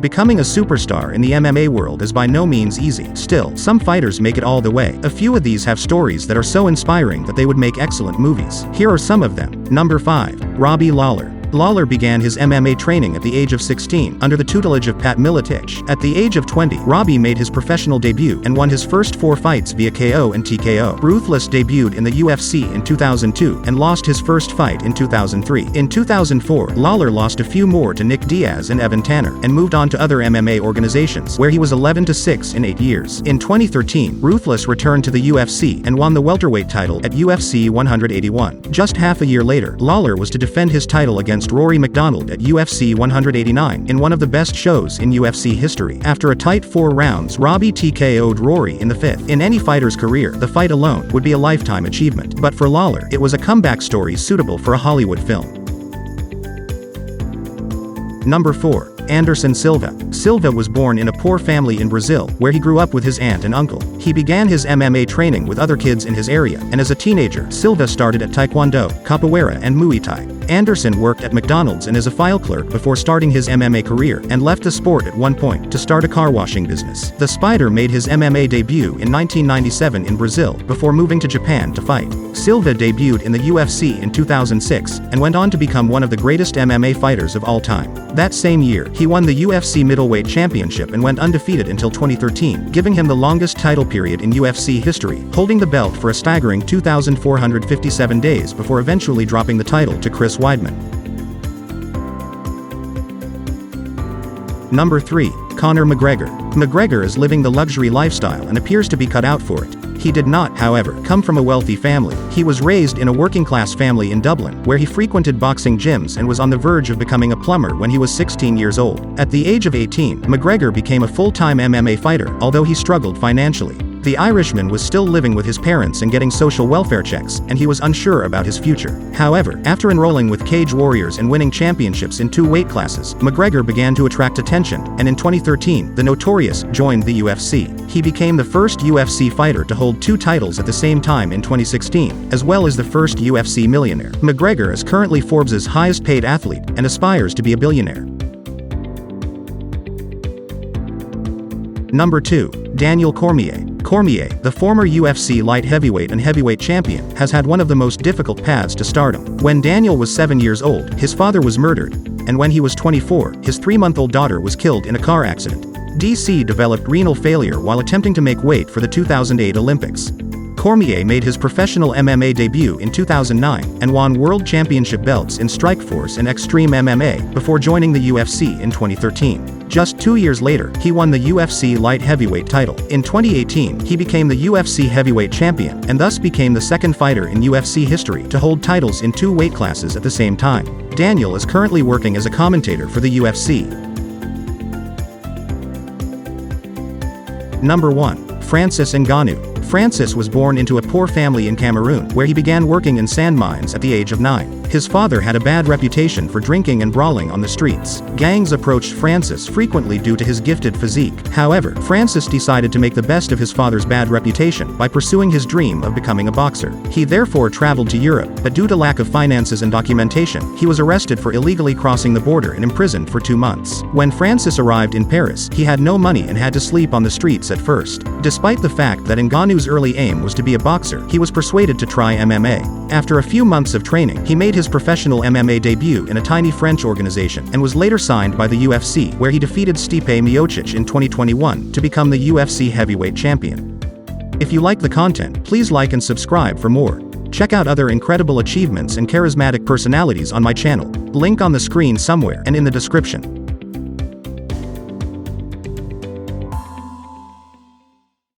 Becoming a superstar in the MMA world is by no means easy. Still, some fighters make it all the way. A few of these have stories that are so inspiring that they would make excellent movies. Here are some of them. Number 5. Robbie Lawler. Lawler began his MMA training at the age of 16, under the tutelage of Pat Miletich. At the age of 20, Robbie made his professional debut and won his first 4 fights via KO and TKO. Ruthless debuted in the UFC in 2002 and lost his first fight in 2003. In 2004, Lawler lost a few more to Nick Diaz and Evan Tanner, and moved on to other MMA organizations, where he was 11-6 in 8 years. In 2013, Ruthless returned to the UFC and won the welterweight title at UFC 181. Just half a year later, Lawler was to defend his title against Rory MacDonald at UFC 189 in one of the best shows in UFC history. After a tight 4 rounds, Robbie TKO'd Rory in the 5th. In any fighter's career, the fight alone would be a lifetime achievement. But for Lawler, it was a comeback story suitable for a Hollywood film. Number 4. Anderson Silva. Silva was born in a poor family in Brazil, where he grew up with his aunt and uncle. He began his MMA training with other kids in his area, and as a teenager, Silva started at Taekwondo, Capoeira and Muay Thai. Anderson worked at McDonald's and as a file clerk before starting his MMA career, and left the sport at one point to start a car washing business. The Spider made his MMA debut in 1997 in Brazil, before moving to Japan to fight. Silva debuted in the UFC in 2006, and went on to become one of the greatest MMA fighters of all time. That same year, he won the UFC Middleweight Championship and went undefeated until 2013, giving him the longest title period in UFC history, holding the belt for a staggering 2,457 days before eventually dropping the title to Chris Weidman. Number 3. Conor McGregor. McGregor is living the luxury lifestyle and appears to be cut out for it. He did not, however, come from a wealthy family. He was raised in a working-class family in Dublin, where he frequented boxing gyms and was on the verge of becoming a plumber when he was 16 years old. At the age of 18, McGregor became a full-time MMA fighter, although he struggled financially. The Irishman was still living with his parents and getting social welfare checks, and he was unsure about his future. However, after enrolling with Cage Warriors and winning championships in 2 weight classes, McGregor began to attract attention, and in 2013, the Notorious joined the UFC. He became the first UFC fighter to hold 2 titles at the same time in 2016, as well as the first UFC millionaire. McGregor is currently Forbes' highest-paid athlete, and aspires to be a billionaire. Number 2. Daniel Cormier. Cormier, the former UFC light heavyweight and heavyweight champion, has had one of the most difficult paths to stardom. When Daniel was 7 years old, his father was murdered, and when he was 24, his 3-month-old daughter was killed in a car accident. DC developed renal failure while attempting to make weight for the 2008 Olympics. Cormier made his professional MMA debut in 2009, and won world championship belts in Strikeforce and Extreme MMA, before joining the UFC in 2013. Just 2 years later, he won the UFC light heavyweight title. In 2018, he became the UFC heavyweight champion, and thus became the second fighter in UFC history to hold titles in 2 weight classes at the same time. Daniel is currently working as a commentator for the UFC. Number 1. Francis Ngannou. Francis was born into a poor family in Cameroon, where he began working in sand mines at the age of 9. His father had a bad reputation for drinking and brawling on the streets. Gangs approached Francis frequently due to his gifted physique. However, Francis decided to make the best of his father's bad reputation by pursuing his dream of becoming a boxer. He therefore traveled to Europe, but due to lack of finances and documentation, he was arrested for illegally crossing the border and imprisoned for 2 months. When Francis arrived in Paris, he had no money and had to sleep on the streets at first. Despite the fact that Ngannou's early aim was to be a boxer, he was persuaded to try MMA. After a few months of training, he made his professional MMA debut in a tiny French organization, and was later signed by the UFC, where he defeated Stipe Miocic in 2021 to become the UFC heavyweight champion. If you like the content, please like and subscribe for more. Check out other incredible achievements and charismatic personalities on my channel. Link on the screen somewhere and in the description.